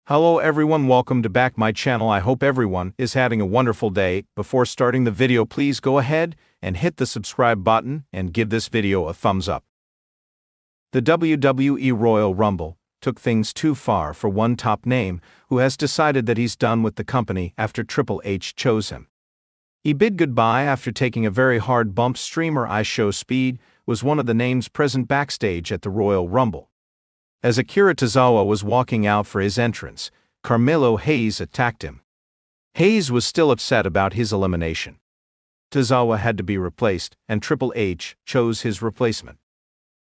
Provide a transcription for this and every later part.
Hello everyone, welcome to back my channel. I hope everyone is having a wonderful day. Before starting the video, please go ahead and hit the subscribe button and give this video a thumbs up. The WWE Royal Rumble took things too far for one top name who has decided that he's done with the company after Triple H chose him. He bid goodbye after taking a very hard bump. Streamer IShowSpeed was one of the names present backstage at the Royal Rumble. As Akira Tozawa was walking out for his entrance, Carmelo Hayes attacked him. Hayes was still upset about his elimination. Tozawa had to be replaced, and Triple H chose his replacement.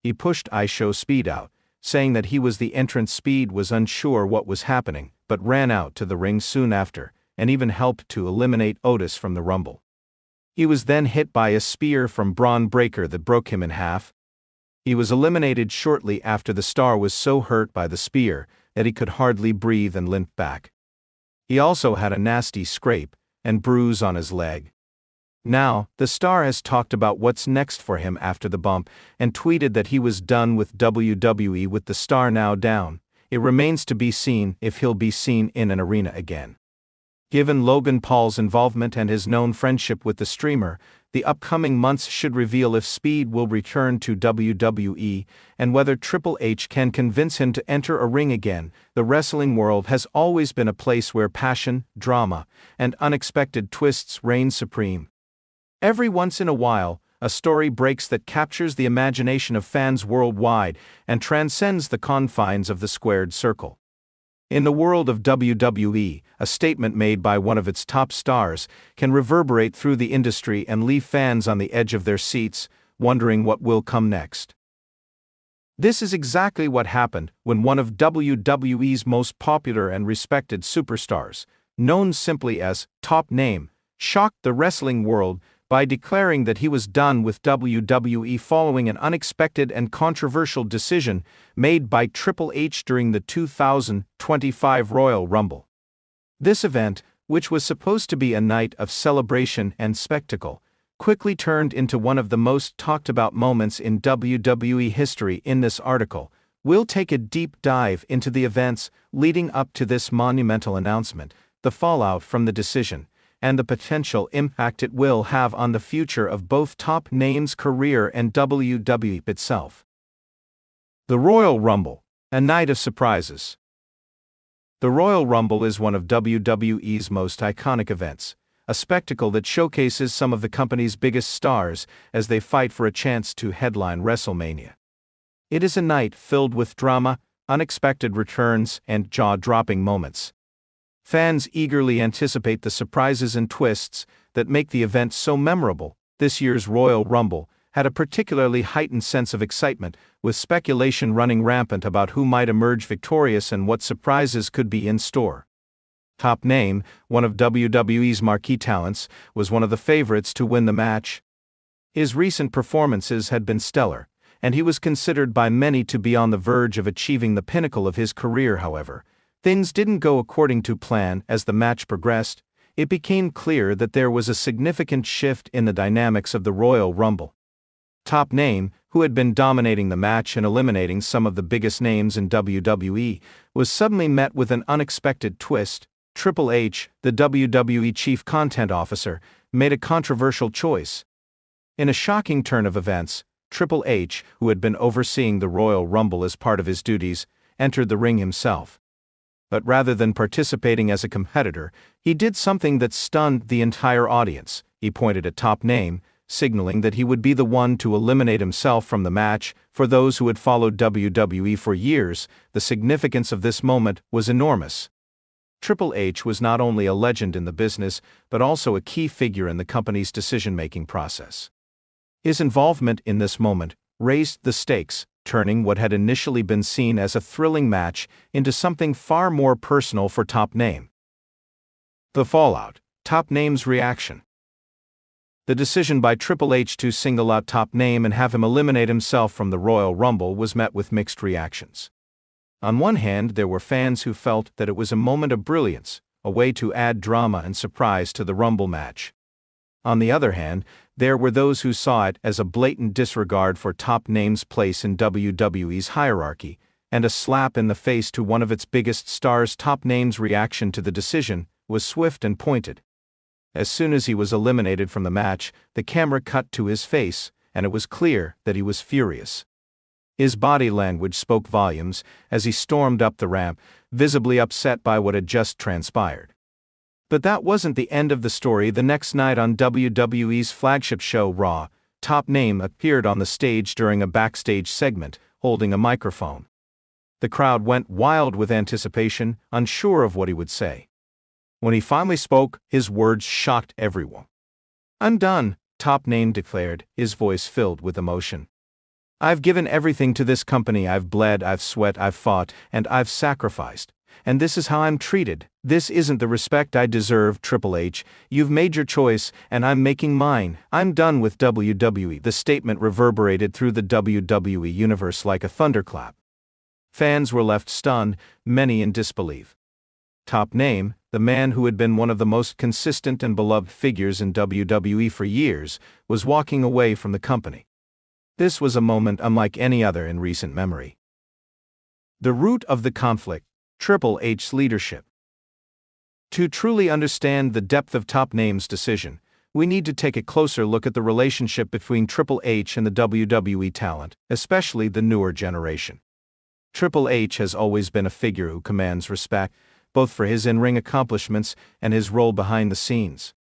He pushed IShowSpeed out, saying that he was the entrance. Speed was unsure what was happening, but ran out to the ring soon after, and even helped to eliminate Otis from the Rumble. He was then hit by a spear from Braun Breaker that broke him in half. He was eliminated shortly after. The star was so hurt by the spear that he could hardly breathe and limped back. He also had a nasty scrape and bruise on his leg. Now, the star has talked about what's next for him after the bump and tweeted that he was done with WWE. With the star now down, it remains to be seen if he'll be seen in an arena again. Given Logan Paul's involvement and his known friendship with the streamer, the upcoming months should reveal if Speed will return to WWE and whether Triple H can convince him to enter a ring again. The wrestling world has always been a place where passion, drama, and unexpected twists reign supreme. Every once in a while, a story breaks that captures the imagination of fans worldwide and transcends the confines of the squared circle. In the world of WWE, a statement made by one of its top stars can reverberate through the industry and leave fans on the edge of their seats, wondering what will come next. This is exactly what happened when one of WWE's most popular and respected superstars, known simply as Top Name, shocked the wrestling world by declaring that he was done with WWE following an unexpected and controversial decision made by Triple H during the 2025 Royal Rumble. This event, which was supposed to be a night of celebration and spectacle, quickly turned into one of the most talked about moments in WWE history. In this article, we'll take a deep dive into the events leading up to this monumental announcement, the fallout from the decision, and the potential impact it will have on the future of both Top Name's career and WWE itself. The Royal Rumble, a night of surprises. The Royal Rumble is one of WWE's most iconic events, a spectacle that showcases some of the company's biggest stars as they fight for a chance to headline WrestleMania. It is a night filled with drama, unexpected returns, and jaw-dropping moments. Fans eagerly anticipate the surprises and twists that make the event so memorable. This year's Royal Rumble had a particularly heightened sense of excitement, with speculation running rampant about who might emerge victorious and what surprises could be in store. Top Name, one of WWE's marquee talents, was one of the favorites to win the match. His recent performances had been stellar, and he was considered by many to be on the verge of achieving the pinnacle of his career. However, things didn't go according to plan. As the match progressed, it became clear that there was a significant shift in the dynamics of the Royal Rumble. Top Name, who had been dominating the match and eliminating some of the biggest names in WWE, was suddenly met with an unexpected twist. Triple H, the WWE Chief Content Officer, made a controversial choice. In a shocking turn of events, Triple H, who had been overseeing the Royal Rumble as part of his duties, entered the ring himself. But rather than participating as a competitor, he did something that stunned the entire audience. He pointed at Top Name, signaling that he would be the one to eliminate himself from the match. For those who had followed WWE for years, the significance of this moment was enormous. Triple H was not only a legend in the business, but also a key figure in the company's decision-making process. His involvement in this moment raised the stakes, turning what had initially been seen as a thrilling match into something far more personal for Top Name. The fallout. Top Name's reaction. The decision by Triple H to single out Top Name and have him eliminate himself from the Royal Rumble was met with mixed reactions. On one hand, there were fans who felt that it was a moment of brilliance, a way to add drama and surprise to the Rumble match. On the other hand, there were those who saw it as a blatant disregard for Top Name's place in WWE's hierarchy, and a slap in the face to one of its biggest stars. Top Name's reaction to the decision was swift and pointed. As soon as he was eliminated from the match, the camera cut to his face, and it was clear that he was furious. His body language spoke volumes as he stormed up the ramp, visibly upset by what had just transpired. But that wasn't the end of the story. The next night on WWE's flagship show, Raw, Top Name appeared on the stage during a backstage segment, holding a microphone. The crowd went wild with anticipation, unsure of what he would say. When he finally spoke, his words shocked everyone. "I'm done," Top Name declared, his voice filled with emotion. "I've given everything to this company. I've bled, I've sweat, I've fought, and I've sacrificed. And this is how I'm treated. This isn't the respect I deserve. Triple H, you've made your choice, and I'm making mine. I'm done with WWE." The statement reverberated through the WWE universe like a thunderclap. Fans were left stunned, many in disbelief. Top Name, the man who had been one of the most consistent and beloved figures in WWE for years, was walking away from the company. This was a moment unlike any other in recent memory. The root of the conflict: Triple H's leadership. To truly understand the depth of Top Name's decision, we need to take a closer look at the relationship between Triple H and the WWE talent, especially the newer generation. Triple H has always been a figure who commands respect, both for his in-ring accomplishments and his role behind the scenes.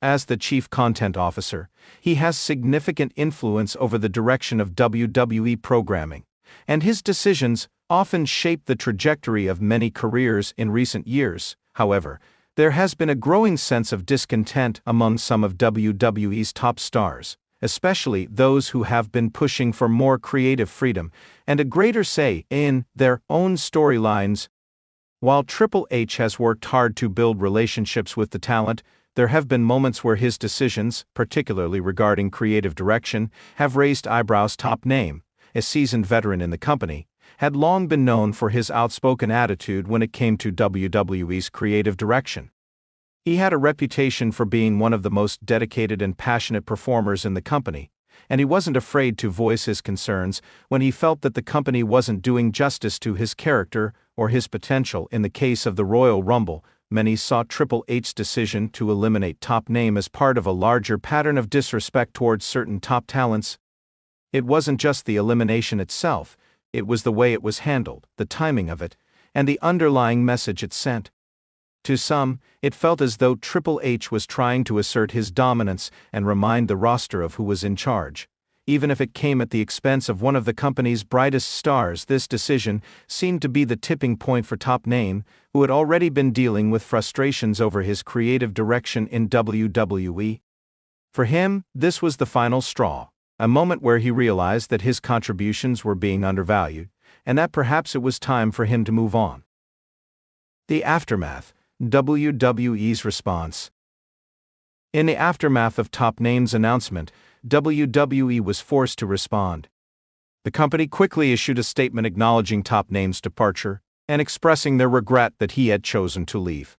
As the chief content officer, he has significant influence over the direction of WWE programming, and his decisions often shape the trajectory of many careers in recent years. However, there has been a growing sense of discontent among some of WWE's top stars, especially those who have been pushing for more creative freedom and a greater say in their own storylines. While Triple H has worked hard to build relationships with the talent, there have been moments where his decisions, particularly regarding creative direction, have raised eyebrows. Top Name, a seasoned veteran in the company, had long been known for his outspoken attitude when it came to WWE's creative direction. He had a reputation for being one of the most dedicated and passionate performers in the company, and he wasn't afraid to voice his concerns when he felt that the company wasn't doing justice to his character or his potential. In the case of the Royal Rumble, many saw Triple H's decision to eliminate Top Name as part of a larger pattern of disrespect towards certain top talents. It wasn't just the elimination itself, it was the way it was handled, the timing of it, and the underlying message it sent. To some, it felt as though Triple H was trying to assert his dominance and remind the roster of who was in charge. Even if it came at the expense of one of the company's brightest stars, this decision seemed to be the tipping point for Top Name, who had already been dealing with frustrations over his creative direction in WWE. For him, this was the final straw, a moment where he realized that his contributions were being undervalued, and that perhaps it was time for him to move on. The aftermath: WWE's response. In the aftermath of Top Name's announcement, WWE was forced to respond. The company quickly issued a statement acknowledging Top Name's departure and expressing their regret that he had chosen to leave.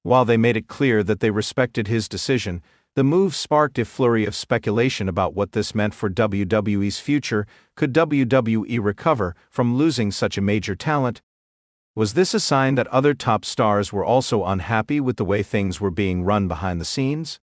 While they made it clear that they respected his decision, the move sparked a flurry of speculation about what this meant for WWE's future. Could WWE recover from losing such a major talent? Was this a sign that other top stars were also unhappy with the way things were being run behind the scenes?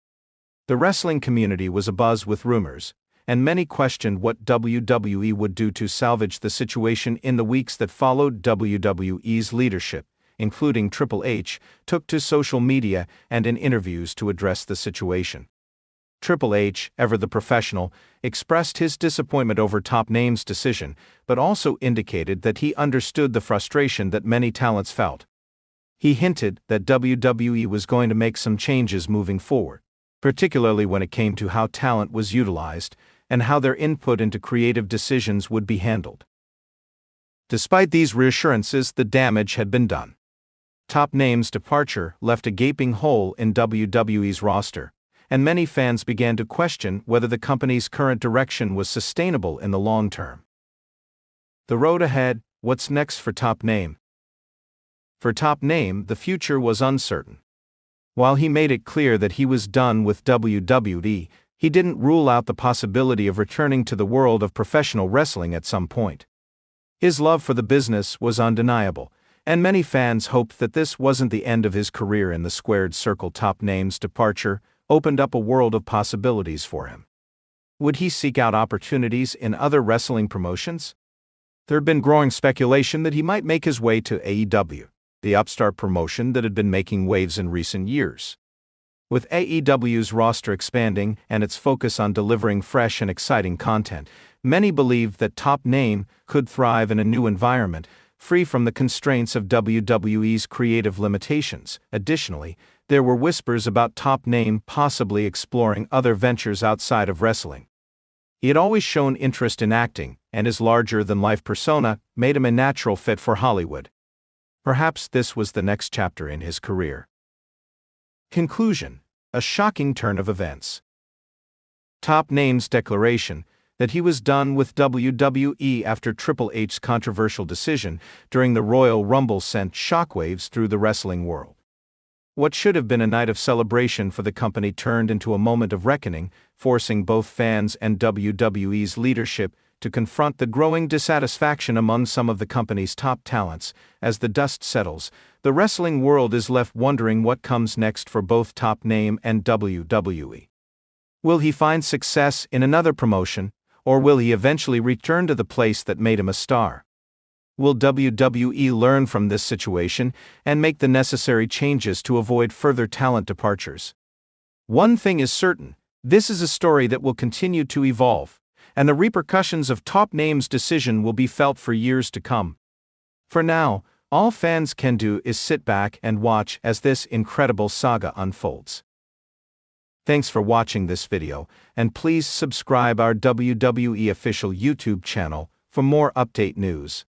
The wrestling community was abuzz with rumors, and many questioned what WWE would do to salvage the situation. In the weeks that followed, WWE's leadership, including Triple H, took to social media and in interviews to address the situation. Triple H, ever the professional, expressed his disappointment over Top Name's decision, but also indicated that he understood the frustration that many talents felt. He hinted that WWE was going to make some changes moving forward, particularly when it came to how talent was utilized and how their input into creative decisions would be handled. Despite these reassurances, the damage had been done. Top Name's departure left a gaping hole in WWE's roster, and many fans began to question whether the company's current direction was sustainable in the long term. The road ahead: what's next for Top Name? For Top Name, the future was uncertain. While he made it clear that he was done with WWE, he didn't rule out the possibility of returning to the world of professional wrestling at some point. His love for the business was undeniable, and many fans hoped that this wasn't the end of his career. In the Squared Circle, Top Name's departure opened up a world of possibilities for him. Would he seek out opportunities in other wrestling promotions? There had been growing speculation that he might make his way to AEW, the upstart promotion that had been making waves in recent years. With AEW's roster expanding and its focus on delivering fresh and exciting content, many believed that Top Name could thrive in a new environment, free from the constraints of WWE's creative limitations. Additionally, there were whispers about Top Name possibly exploring other ventures outside of wrestling. He had always shown interest in acting, and his larger-than-life persona made him a natural fit for Hollywood. Perhaps this was the next chapter in his career. Conclusion: a shocking turn of events. Top Name's declaration that he was done with WWE after Triple H's controversial decision during the Royal Rumble sent shockwaves through the wrestling world. What should have been a night of celebration for the company turned into a moment of reckoning, forcing both fans and WWE's leadership to confront the growing dissatisfaction among some of the company's top talents. As the dust settles, the wrestling world is left wondering what comes next for both Top Name and WWE. Will he find success in another promotion, or will he eventually return to the place that made him a star? Will WWE learn from this situation and make the necessary changes to avoid further talent departures? One thing is certain: this is a story that will continue to evolve, and the repercussions of Top Name's decision will be felt for years to come. For now, all fans can do is sit back and watch as this incredible saga unfolds. Thanks for watching this video, and please subscribe our WWE official YouTube channel for more update news.